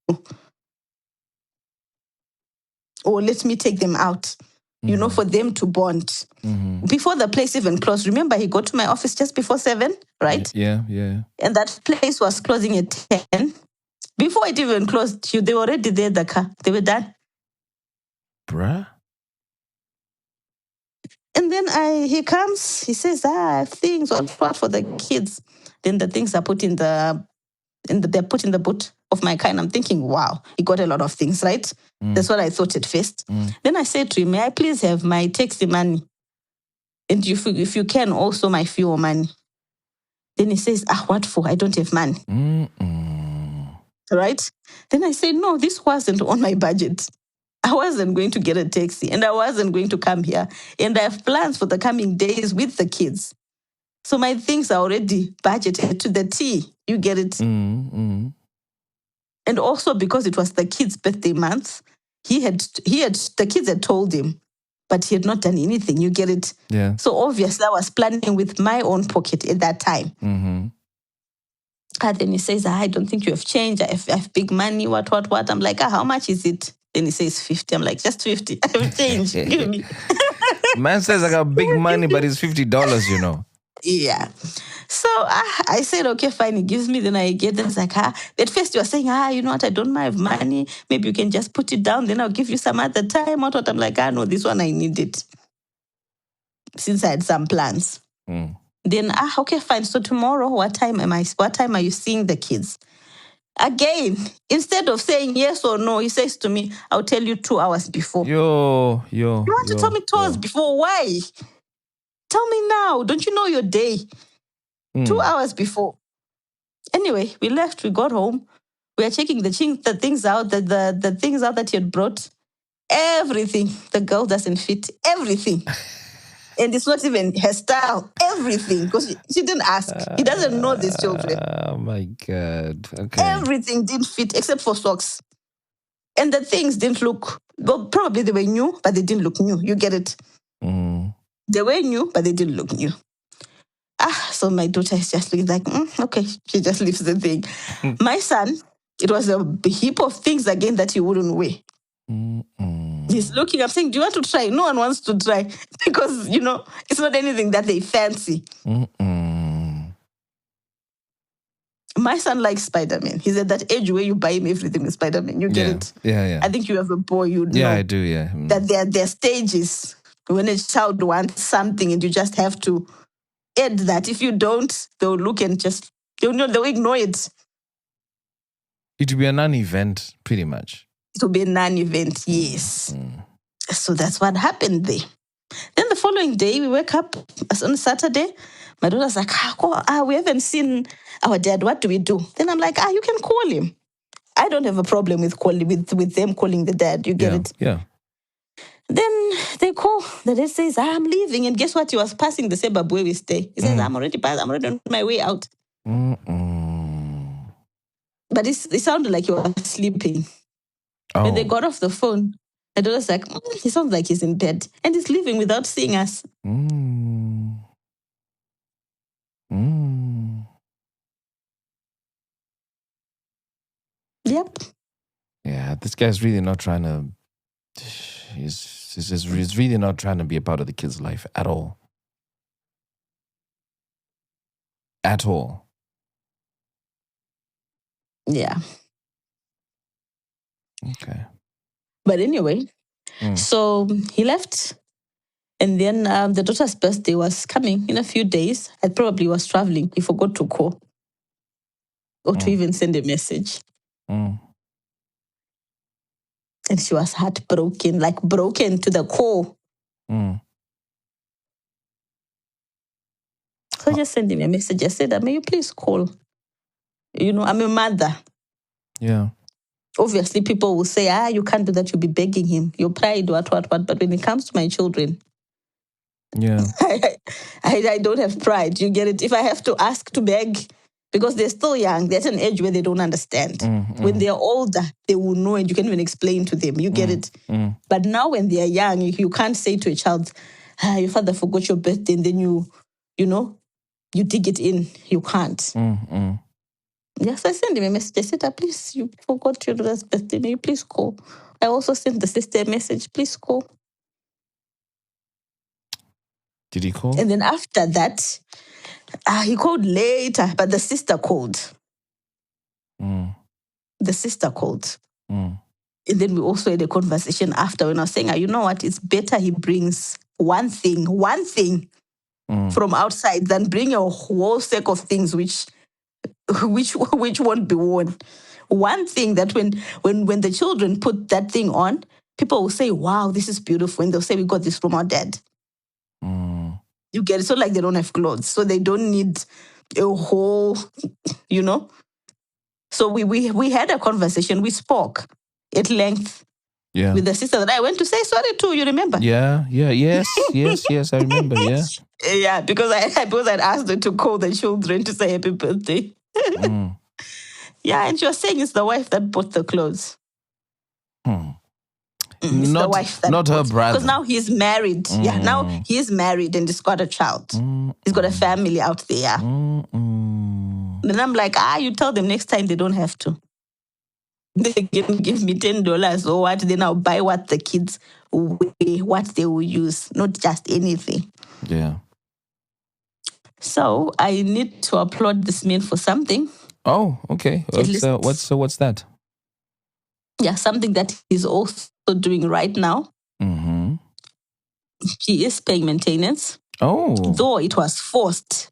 Or let me take them out. You know, for them to bond. Before the place even closed, remember he got to my office just before 7, right? Yeah. And that place was closing at 10. Before it even closed, they were already there, the car. They were done. Bruh. And then he comes, he says, I have things on what for the kids. Then the things are put they're put in the boot of my car. And I'm thinking, wow, he got a lot of things, right? That's what I thought at first. Then I said to him, may I please have my taxi money? And if you can, also my fuel money. Then he says, what for? I don't have money. Right? Then I said, no, this wasn't on my budget. I wasn't going to get a taxi and I wasn't going to come here. And I have plans for the coming days with the kids. So my things are already budgeted to the T. You get it? And also because it was the kids' birthday month, the kids had told him, but he had not done anything. You get it? Yeah. So obviously I was planning with my own pocket at that time. And then he says, I don't think you have changed. I have big money. What? I'm like, how much is it? Then he says 50. I'm like, just 50. I have changed. Give me. Man says I got big money, but it's $50, you know. Yeah. So I said, okay, fine. He gives me, then I get them. It's like, at first you were saying, you know what, I don't have money. Maybe you can just put it down. Then I'll give you some other time. What? I'm like, no, this one I need it. Since I had some plans. Then, okay, fine. So tomorrow, what time are you seeing the kids? Again, instead of saying yes or no, he says to me, I'll tell you 2 hours before. You want to tell me 2 hours before? Why? Tell me now. Don't you know your day? 2 hours before. Anyway, we left. We got home. We are checking the things out, the things out that he had brought. Everything. The girl doesn't fit. Everything. And it's not even her style. Everything. Because she didn't ask. He doesn't know these children. Oh, my God. Okay. Everything didn't fit except for socks. And the things didn't look... Well, probably they were new, but they didn't look new. You get it? They were new, but they didn't look new. So my daughter is just looking like, okay. She just leaves the thing. My son, it was a heap of things again that he wouldn't wear. He's looking, I'm saying, do you want to try? No one wants to try because, it's not anything that they fancy. My son likes Spider-Man. He's at that age where you buy him everything with Spider-Man. You get it? Yeah. I think you have a boy, you know. Yeah, I do, yeah. That there are stages when a child wants something and you just have to add that. If you don't, they'll look and they'll ignore it. It will be a non-event, pretty much. It will be a non-event, yes. So that's what happened there. Then the following day, we wake up on Saturday. My daughter's like, we haven't seen our dad. What do we do? Then I'm like, you can call him. I don't have a problem with calling with them calling the dad. You get it? Yeah. Then they call. The dad says, I'm leaving. And guess what? He was passing the suburb where we stay. He says, I'm already on my way out. But it sounded like he was sleeping. When they got off the phone, my daughter's like, he sounds like he's in bed. And he's leaving without seeing us. Yep. Yeah, this guy's really not trying to. He's really not trying to be a part of the kid's life at all. At all. Yeah. Okay. But anyway, so he left. And then the daughter's birthday was coming in a few days. I probably was traveling. He forgot to call or to even send a message. And she was heartbroken, like broken to the core. So I just sent him a message. I said, may you please call? You know, I'm a mother. Yeah. Obviously, people will say, you can't do that. You'll be begging him. Your pride, what. But when it comes to my children, yeah, I don't have pride. You get it? If I have to ask to beg, because they're still young, they're at an age where they don't understand. When they're older, they will know and you can even explain to them. You get it? But now when they're young, you can't say to a child, your father forgot your birthday, and then you dig it in. You can't. Yes, I sent him a message. I said, please, you forgot your daughter's birthday. May you please call? I also sent the sister a message. Please call. Did he call? And then after that, he called later, but the sister called. The sister called. And then we also had a conversation after when I was saying, you know what, it's better he brings one thing from outside than bring a whole stack of things which won't be worn. One thing that when the children put that thing on, people will say, wow, this is beautiful. And they'll say, we got this from our dad. You get it? So like they don't have clothes. So they don't need a whole, So we had a conversation. We spoke at length with the sister that I went to say sorry to. You remember? Yes, I remember, yeah. Yeah, because I'd asked her to call the children to say happy birthday. Yeah, and she was saying it's the wife that bought the clothes. It's the wife that not her brother. Because now he's married. Yeah, now he's married and he's got a child. He's got a family out there. Then I'm like, you tell them next time they don't have to. They can give me $10 or what, then I'll buy what the kids what they will use, not just anything. Yeah. So I need to applaud this man for something. Oh, okay. What's that? Yeah, something that he's also doing right now. He is paying maintenance. Oh. Though it was forced.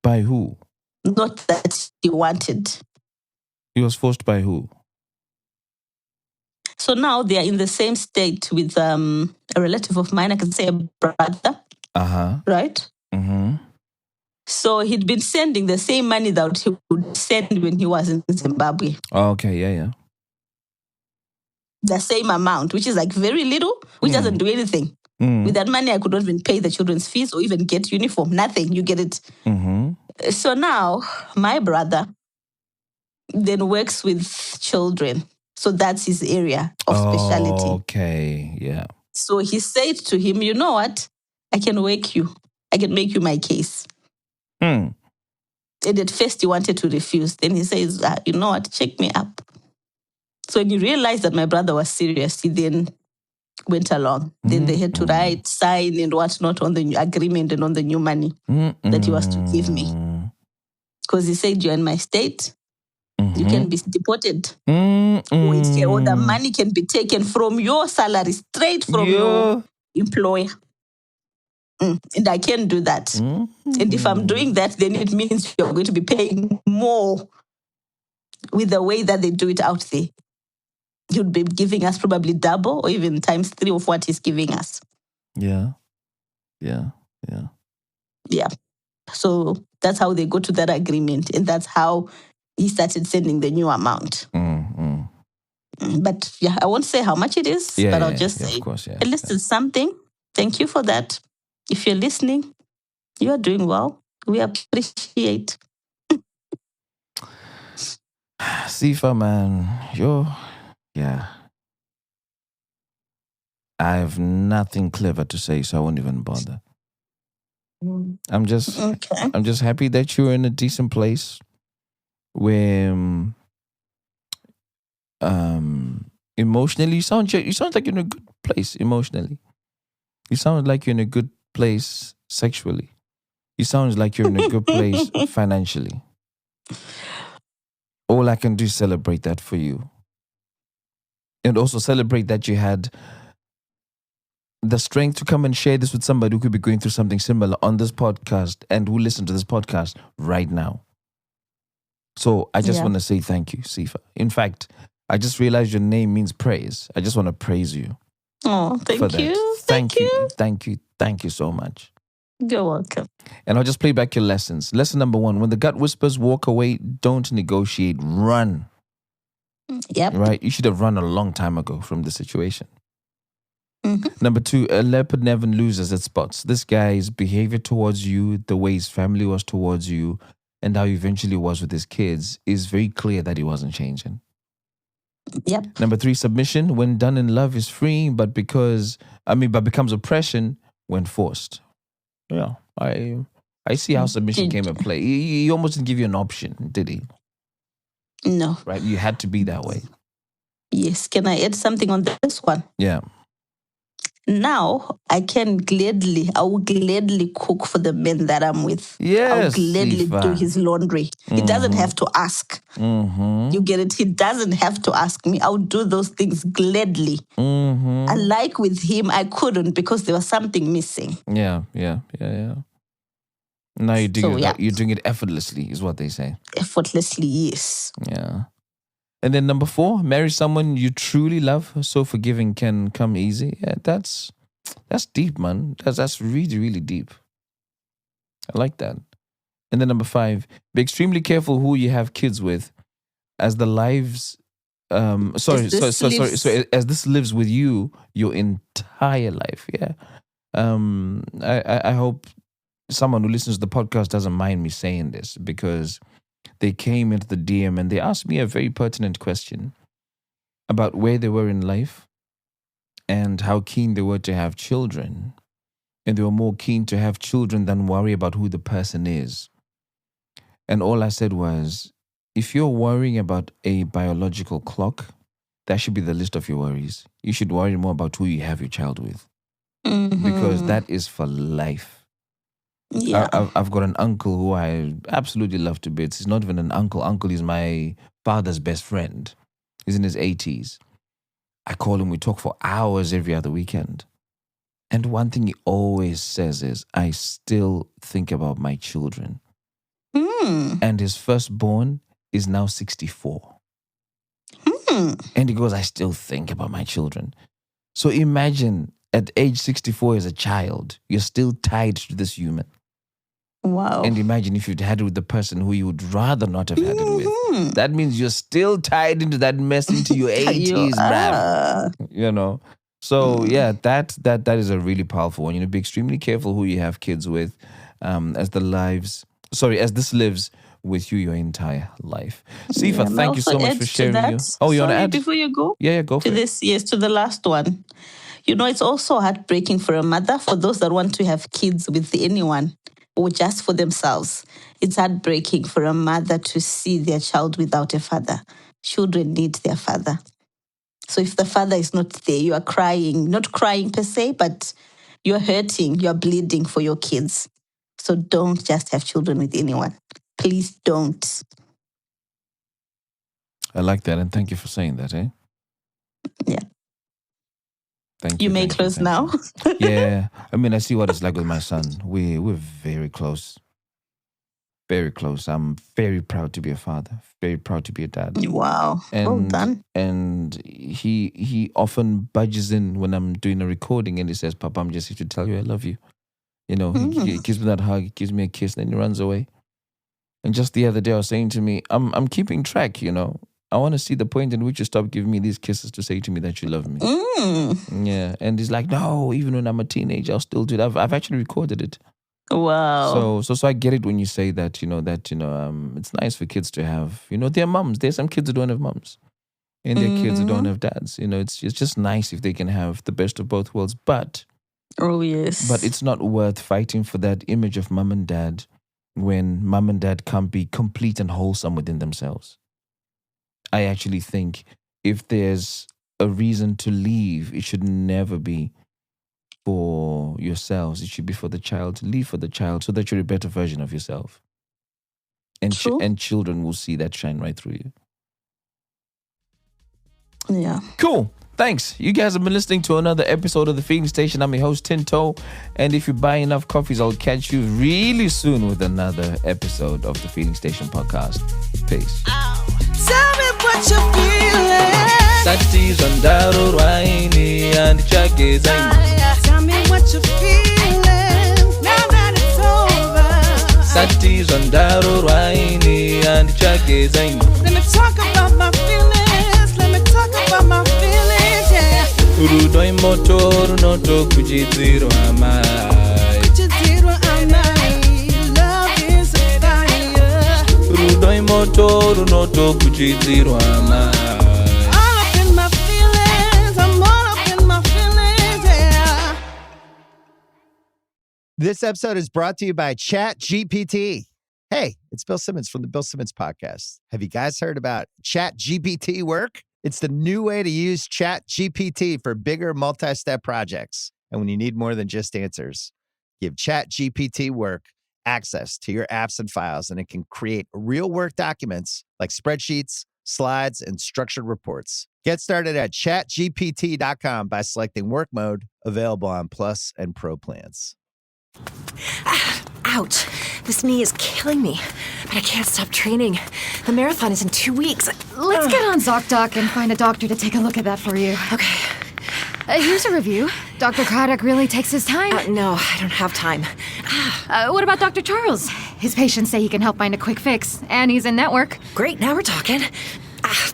By who? Not that he wanted. He was forced by who? So now they are in the same state with a relative of mine. I can say a brother. Right? So he'd been sending the same money that he would send when he was in Zimbabwe. Oh, okay, yeah. The same amount, which is like very little, which doesn't do anything. With that money, I could not even pay the children's fees or even get uniform. Nothing. You get it? So now, my brother then works with children. So that's his area of specialty. Okay, yeah. So he said to him, you know what? I can work you. I can make you my case. And at first he wanted to refuse. Then he says, you know what? Check me up. So when he realized that my brother was serious, he then went along. Then they had to sign and whatnot on the new agreement and on the new money that he was to give me. Because he said, you're in my state. You can be deported. Or the money can be taken from your salary, straight from your employer. And I can't do that. And if I'm doing that, then it means you're going to be paying more with the way that they do it out there. He would be giving us probably double or even times 3 of what he's giving us. Yeah. So that's how they go to that agreement. And that's how he started sending the new amount. But yeah, I won't say how much it is, but I'll just say, of course, at least it's something. Thank you for that. If you're listening, you are doing well. We appreciate. Sifa, man, I have nothing clever to say, so I won't even bother. I'm just happy that you're in a decent place where emotionally you sound like you're in a good place emotionally. You sound like you're in a good place sexually. You sound like you're in a good place financially. All I can do is celebrate that for you. And also celebrate that you had the strength to come and share this with somebody who could be going through something similar on this podcast and who listen to this podcast right now. So I just want to say thank you, Sifa. In fact, I just realized your name means praise. I just want to praise you. Oh, thank you. Thank you so much. You're welcome. And I'll just play back your lessons. Lesson number 1, when the gut whispers, walk away, don't negotiate, run. Yep. Right? You should have run a long time ago from the situation. Mm-hmm. Number 2, a leopard never loses its spots. This guy's behavior towards you, the way his family was towards you, and how he eventually was with his kids is very clear that he wasn't changing. Yep. Number 3, submission when done in love is free, but becomes oppression when forced. Yeah, I see how submission came at play. He almost didn't give you an option, did he? No. Right, you had to be that way. Yes. Can I add something on this one? Yeah. Now I will gladly cook for the men that I'm with. Yes, I'll gladly Sifa. do his laundry. He doesn't have to ask. You get it? He doesn't have to ask me. I'll do those things gladly. Unlike with him, I couldn't because there was something missing. Yeah. Now you're doing it effortlessly, is what they say. Effortlessly, yes. Yeah. And then number 4, marry someone you truly love, so forgiving can come easy. Yeah, that's deep, man. That's really, really deep. I like that. And then number 5, be extremely careful who you have kids with, as the lives. As this lives with you your entire life. Yeah. I hope someone who listens to the podcast doesn't mind me saying this, because they came into the DM and they asked me a very pertinent question about where they were in life and how keen they were to have children. And they were more keen to have children than worry about who the person is. And all I said was, if you're worrying about a biological clock, that should be the list of your worries. You should worry more about who you have your child with. Because that is for life. Yeah. I've got an uncle who I absolutely love to bits. He's not even an uncle. Uncle is my father's best friend. He's in his 80s. I call him, we talk for hours every other weekend. And one thing he always says is, I still think about my children. And his firstborn is now 64. And he goes, I still think about my children. So imagine at age 64 as a child, you're still tied to this human. Wow. And imagine if you'd had it with the person who you would rather not have had it with. That means you're still tied into that mess into your 80s, bruv. You know? So yeah, that is a really powerful one. Be extremely careful who you have kids with, as this lives with you your entire life. Sifa, thank you so much for sharing. Oh, you want to add? Before you go? Yeah, go for it. Yes, to the last one. It's also heartbreaking for a mother, for those that want to have kids with anyone or just for themselves. It's heartbreaking for a mother to see their child without a father. Children need their father. So if the father is not there, you are crying, not crying per se, but you're hurting, you're bleeding for your kids. So don't just have children with anyone. Please don't. I like that, and thank you for saying that, eh? Yeah. Thank you. You may close now. Yeah. I see what it's like with my son. We're very close. Very close. I'm very proud to be a father. Very proud to be a dad. Wow. Well done. And he often budges in when I'm doing a recording and he says, Papa, I'm just here to tell you I love you. He gives me that hug, he gives me a kiss, and then he runs away. And just the other day, I was saying to me, I'm keeping track, you know. I want to see the point in which you stop giving me these kisses to say to me that you love me. Yeah. And he's like, no, even when I'm a teenager, I'll still do that. I've actually recorded it. Wow. So I get it when you say that, it's nice for kids to have, their mums. There's some kids who don't have mums. And their kids who don't have dads. It's just nice if they can have the best of both worlds. But it's not worth fighting for that image of mum and dad when mum and dad can't be complete and wholesome within themselves. I actually think if there's a reason to leave, it should never be for yourselves. It should be for the child. Leave for the child so that you're a better version of yourself. And and children will see that shine right through you. Yeah. Cool. Thanks. You guys have been listening to another episode of The Feeling Station. I'm your host, Tinto. And if you buy enough coffees, I'll catch you really soon with another episode of The Feeling Station podcast. Peace. Tell me what you're feeling. Satis andaro raini and chake zaini. Tell me what you're feeling. Now that it's over. Satis andaro raini and chake zaini. Let me talk about my feelings. Let me talk about my feelings, yeah. Urudoi motor noto kujidziro amai. Kujidziro amai. Love is a fire. Urudoi motor noto kujidziro amai. All up in my feelings. I'm all up in my feelings, yeah. This episode is brought to you by ChatGPT. Hey, it's Bill Simmons from the Bill Simmons Podcast. Have you guys heard about ChatGPT work? It's the new way to use ChatGPT for bigger multi-step projects. And when you need more than just answers, give ChatGPT work access to your apps and files, and it can create real work documents like spreadsheets, slides, and structured reports. Get started at chatgpt.com by selecting work mode, available on Plus and Pro plans. Ouch. This knee is killing me, but I can't stop training. The marathon is in 2 weeks. Let's get on ZocDoc and find a doctor to take a look at that for you. Okay. Here's a review. Dr. Craddock really takes his time. No, I don't have time. What about Dr. Charles? His patients say he can help find a quick fix, and he's in network. Great, now we're talking.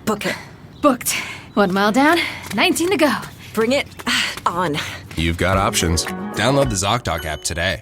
Book it. Booked. 1 mile down, 19 to go. Bring it on. You've got options. Download the ZocDoc app today.